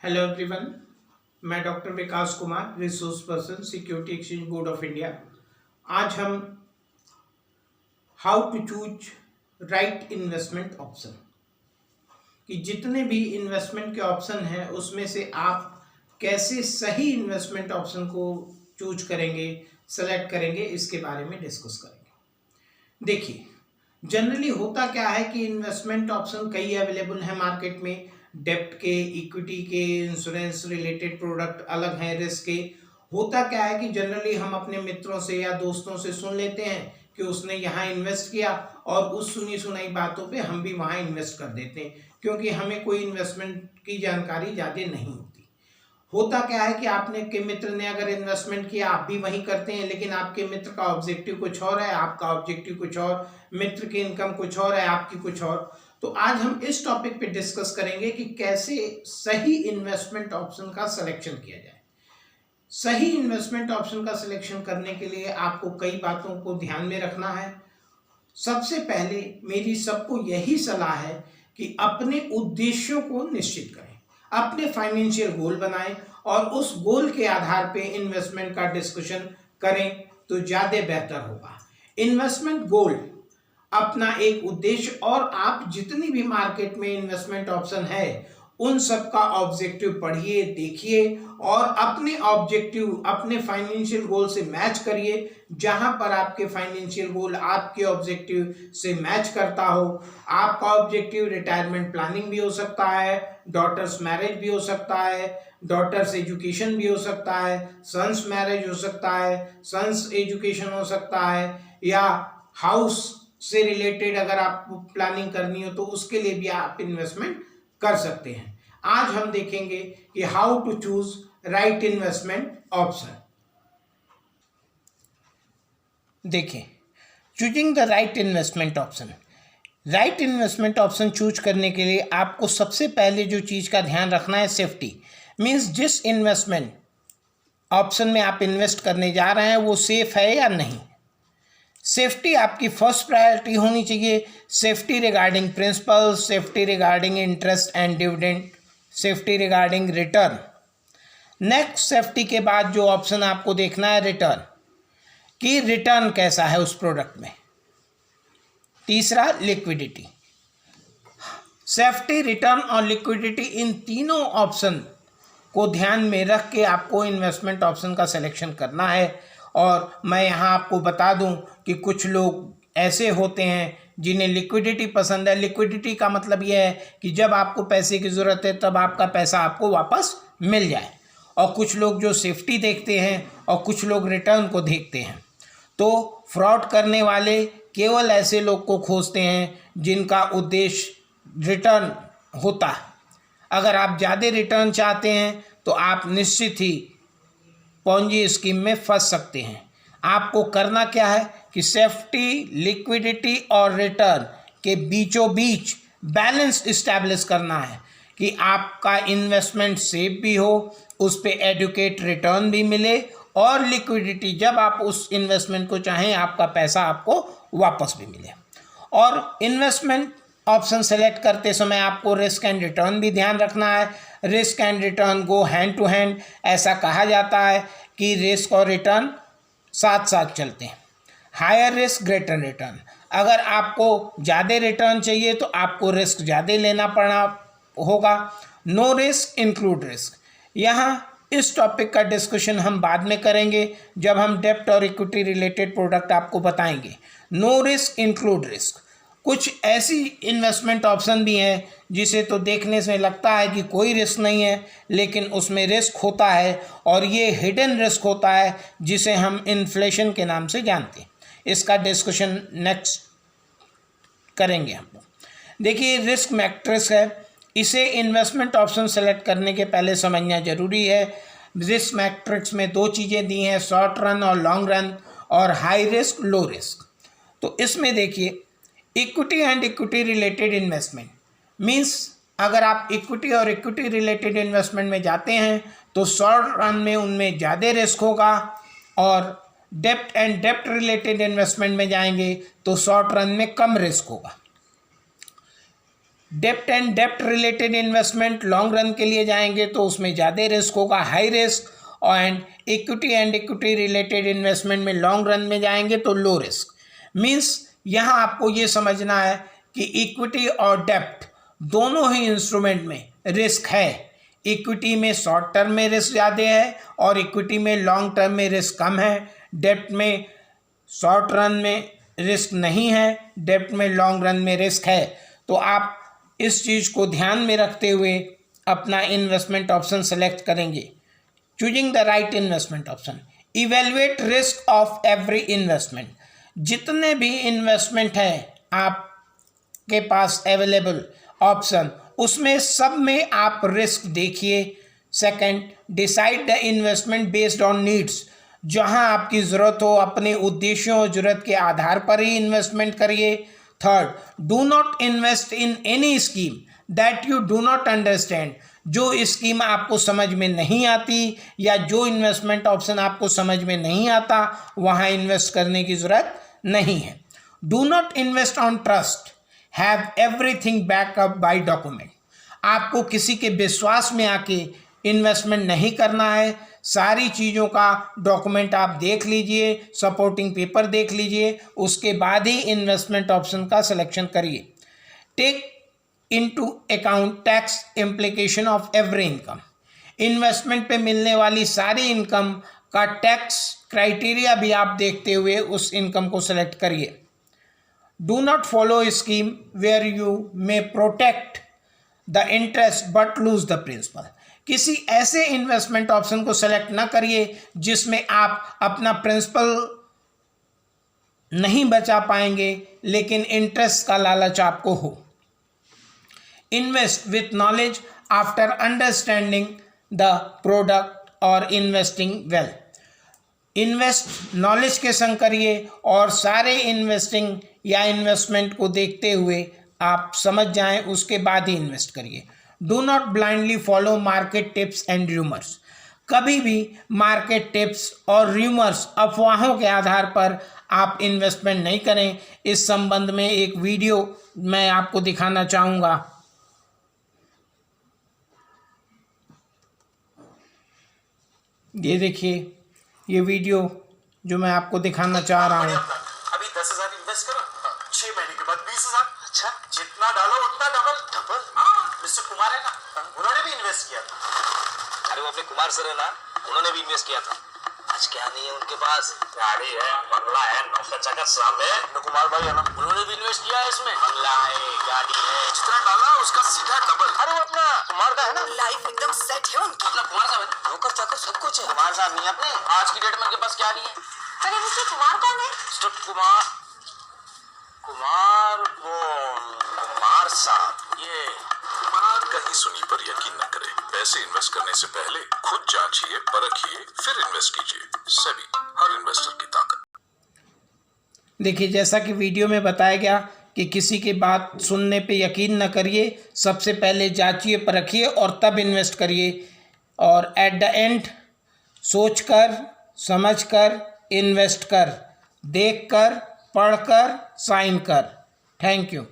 Hello everyone, मैं doctor Vikas Kumar, resource person, security exchange board of India. आज हम how to choose right investment option कि जितने भी इन्वेस्टमेंट के ऑप्शन हैं उसमें से आप कैसे सही इन्वेस्टमेंट ऑप्शन को चूज करेंगे, सेलेक्ट करेंगे, इसके बारे में डिस्कस करेंगे। देखिए, जनरली होता क्या है कि इन्वेस्टमेंट ऑप्शन कई अवेलेबल हैं मार्केट में। डेब्ट के, इक्विटी के, इंश्योरेंस रिलेटेड प्रोडक्ट अलग हैं, रिस्क के। होता क्या है कि जनरली हम अपने मित्रों से या दोस्तों से सुन लेते हैं कि उसने यहाँ इन्वेस्ट किया और उस सुनी सुनाई बातों पे हम भी वहाँ इन्वेस्ट कर देते हैं, क्योंकि हमें कोई इन्वेस्टमेंट की जानकारी ज़्यादा नहीं होती। होता क्या है कि आपने के मित्र ने अगर इन्वेस्टमेंट किया, आप भी वही करते हैं, लेकिन आपके मित्र का ऑब्जेक्टिव कुछ और है, आपका ऑब्जेक्टिव कुछ और, मित्र की इनकम कुछ और है, आपकी कुछ और। तो आज हम इस टॉपिक पे डिस्कस करेंगे कि कैसे सही इन्वेस्टमेंट ऑप्शन का सिलेक्शन किया जाए। सही इन्वेस्टमेंट ऑप्शन का सिलेक्शन करने के लिए आपको कई बातों को ध्यान में रखना है। सबसे पहले मेरी सबको यही सलाह है कि अपने उद्देश्यों को निश्चित करें, अपने फाइनेंशियल गोल बनाएं और उस गोल के आधार पे इन्वेस्टमेंट का डिस्कशन करें तो ज़्यादा बेहतर होगा। इन्वेस्टमेंट गोल अपना एक उद्देश्य, और आप जितनी भी मार्केट में इन्वेस्टमेंट ऑप्शन है उन सब का ऑब्जेक्टिव पढ़िए, देखिए और अपने ऑब्जेक्टिव अपने फाइनेंशियल गोल से मैच करिए। जहां पर आपके फाइनेंशियल गोल आपके ऑब्जेक्टिव से मैच करता हो, आपका ऑब्जेक्टिव रिटायरमेंट प्लानिंग भी हो सकता है, डॉटर्स मैरिज भी हो सकता है, डॉटर्स एजुकेशन भी हो सकता है, सन्स मैरिज हो सकता है, सन्स एजुकेशन हो सकता है, या हाउस से रिलेटेड अगर आपको प्लानिंग करनी हो तो उसके लिए भी आप इन्वेस्टमेंट कर सकते हैं। आज हम देखेंगे कि how to choose right investment option. देखिए, choosing the right investment option. Right investment option choose करने के लिए आपको सबसे पहले जो चीज का ध्यान रखना है, सेफ्टी। मींस जिस इन्वेस्टमेंट ऑप्शन में आप इन्वेस्ट करने जा रहे हैं वो सेफ है या नहीं। सेफ्टी आपकी फर्स्ट प्रायोरिटी होनी चाहिए। Safety regarding principal, safety regarding interest and dividend, safety regarding return. Next safety के बाद जो ऑप्शन आपको देखना है, रिटर्न, कि रिटर्न कैसा है उस प्रोडक्ट में। तीसरा, लिक्विडिटी। सेफ्टी, रिटर्न और लिक्विडिटी, इन तीनों ऑप्शन को ध्यान में रख के आपको इन्वेस्टमेंट ऑप्शन का सिलेक्शन करना है। और मैं यहाँ आपको बता दूं कि कुछ लोग ऐसे होते हैं जिन्हें लिक्विडिटी पसंद है। लिक्विडिटी का मतलब यह है कि जब आपको पैसे की ज़रूरत है तब आपका पैसा आपको वापस मिल जाए। और कुछ लोग जो सेफ्टी देखते हैं और कुछ लोग रिटर्न को देखते हैं। तो फ्रॉड करने वाले केवल ऐसे लोग को खोजते हैं जिनका उद्देश्य रिटर्न होता है। अगर आप ज़्यादा रिटर्न चाहते हैं तो आप निश्चित ही पॉन्जी स्कीम में फंस सकते हैं। आपको करना क्या है कि सेफ्टी, लिक्विडिटी और रिटर्न के बीचों बीच बैलेंस इस्टेब्लिश करना है कि आपका इन्वेस्टमेंट सेफ भी हो, उस पे एडुकेट रिटर्न भी मिले, और लिक्विडिटी, जब आप उस इन्वेस्टमेंट को चाहें आपका पैसा आपको वापस भी मिले। और इन्वेस्टमेंट ऑप्शन सेलेक्ट करते समय आपको रिस्क एंड रिटर्न भी ध्यान रखना है। Risk and return go hand to hand. ऐसा कहा जाता है कि रिस्क और रिटर्न साथ साथ चलते हैं। Higher risk greater return. अगर आपको ज़्यादा रिटर्न चाहिए तो आपको रिस्क ज़्यादा लेना पड़ना होगा। No risk include risk. यहाँ इस टॉपिक का डिस्कशन हम बाद में करेंगे जब हम डेब्ट और इक्विटी रिलेटेड प्रोडक्ट आपको बताएंगे। No risk include risk. कुछ ऐसी इन्वेस्टमेंट ऑप्शन भी हैं जिसे तो देखने से लगता है कि कोई रिस्क नहीं है, लेकिन उसमें रिस्क होता है, और ये हिडन रिस्क होता है जिसे हम इन्फ्लेशन के नाम से जानते हैं। इसका डिस्कशन नेक्स्ट करेंगे हम लोग। देखिए, रिस्क मैट्रिक्स है, इसे इन्वेस्टमेंट ऑप्शन सेलेक्ट करने के पहले समझना जरूरी है। रिस्क मैट्रिक्स में दो चीज़ें दी हैं, शॉर्ट रन और लॉन्ग रन, और हाई रिस्क, लो रिस्क। तो इसमें देखिए, equity and equity related investment means अगर आप इक्विटी और इक्विटी रिलेटेड इन्वेस्टमेंट में जाते हैं तो शॉर्ट रन में उनमें ज़्यादा रिस्क होगा, और डेब्ट एंड डेब्ट रिलेटेड इन्वेस्टमेंट में जाएंगे तो शॉर्ट रन में कम रिस्क होगा। डेप्ट and dept related investment long run के लिए जाएंगे तो उसमें ज़्यादा रिस्क होगा, high risk, and equity related investment में लॉन्ग रन में जाएंगे तो लो रिस्क। मीन्स यहाँ आपको ये समझना है कि इक्विटी और डेप्ट दोनों ही इंस्ट्रूमेंट में रिस्क है। इक्विटी में शॉर्ट टर्म में रिस्क ज़्यादा है और इक्विटी में लॉन्ग टर्म में रिस्क कम है। डेप्ट में शॉर्ट रन में रिस्क नहीं है, डेप्ट में लॉन्ग रन में रिस्क है। तो आप इस चीज़ को ध्यान में रखते हुए अपना इन्वेस्टमेंट ऑप्शन सेलेक्ट करेंगे। Choosing the right investment option, evaluate risk of every investment. जितने भी इन्वेस्टमेंट है आपके पास अवेलेबल ऑप्शन, उसमें सब में आप रिस्क देखिए। Second, decide the investment based on needs. जहां आपकी ज़रूरत हो, अपने उद्देश्यों और ज़रूरत के आधार पर ही इन्वेस्टमेंट करिए। Third, do not invest in any scheme that you do not understand. जो स्कीम आपको समझ में नहीं आती या जो इन्वेस्टमेंट ऑप्शन आपको समझ में नहीं आता, वहाँ इन्वेस्ट करने की ज़रूरत नहीं है। Do not invest on trust, have everything backup by document. आपको किसी के विश्वास में आके इन्वेस्टमेंट नहीं करना है। सारी चीज़ों का डॉक्यूमेंट आप देख लीजिए, सपोर्टिंग पेपर देख लीजिए, उसके बाद ही इन्वेस्टमेंट ऑप्शन का सिलेक्शन करिए। Take into account tax implication of every income. Investment पे मिलने वाली सारी इनकम का टैक्स क्राइटेरिया भी आप देखते हुए उस इनकम को सेलेक्ट करिए। Do not follow a scheme where you may protect the interest but lose the principal. किसी ऐसे इन्वेस्टमेंट ऑप्शन को सेलेक्ट ना करिए जिसमें आप अपना प्रिंसिपल नहीं बचा पाएंगे लेकिन इंटरेस्ट का लालच आपको हो। Invest with knowledge after understanding the product और इन्वेस्टिंग वेल। इन्वेस्ट नॉलेज के संग करिए और सारे इन्वेस्टिंग या इन्वेस्टमेंट को देखते हुए आप समझ जाएं, उसके बाद ही इन्वेस्ट करिए। Do not blindly follow market tips and rumours. कभी भी मार्केट टिप्स और रूमर्स, अफवाहों के आधार पर आप इन्वेस्टमेंट नहीं करें। इस संबंध में एक वीडियो मैं आपको दिखाना चाहूँगा। ये देखिए, ये वीडियो जो मैं आपको दिखाना चाह रहा हूँ। अभी 10,000 इन्वेस्ट करो, 6 महीने के बाद 20,000। अच्छा, जितना डालो उतना डबल डबल। हाँ, मिस्टर कुमार है ना, उन्होंने भी इन्वेस्ट किया था। अरे वो अपने कुमार सर है ना, उन्होंने भी इन्वेस्ट किया था। आज क्या नहीं है उनके पास? गाड़ी है, बंगला है, नौकचा का साम है। कुमार भाई है ना, उन्होंने भी इन्वेस्ट किया है इसमें। बंगला है, गाड़ी है, जितना डाला उसका सीधा डबल। अरे वो अपना कुमार का है ना, लाइफ एकदम सेट है उनकी। अपना कुमार साहब है ना, नौकर चाकर सब कुछ है। कुमार साहब नहीं अपने, आज की डेट में उनके पास क्या नहीं है? अरे मिस्टर कुमार कौन है? मिस्टर कुमार, कुमार कौन? कुमार साहब, ये कहीं सुनी पर यकीन न करें। पैसे इन्वेस्ट करने से पहले खुद जांचिए, परखिए, फिर इन्वेस्ट कीजिए। सेबी, हर इन्वेस्टर की ताकत। देखिए, जैसा कि वीडियो में बताया गया कि किसी की बात सुनने पे यकीन न करिए, सबसे पहले जांचिए, परखिए और तब इन्वेस्ट करिए। और एट द एंड सोचकर, समझकर इन्वेस्ट कर, देखकर, पढ़कर, साइन कर। Thank you.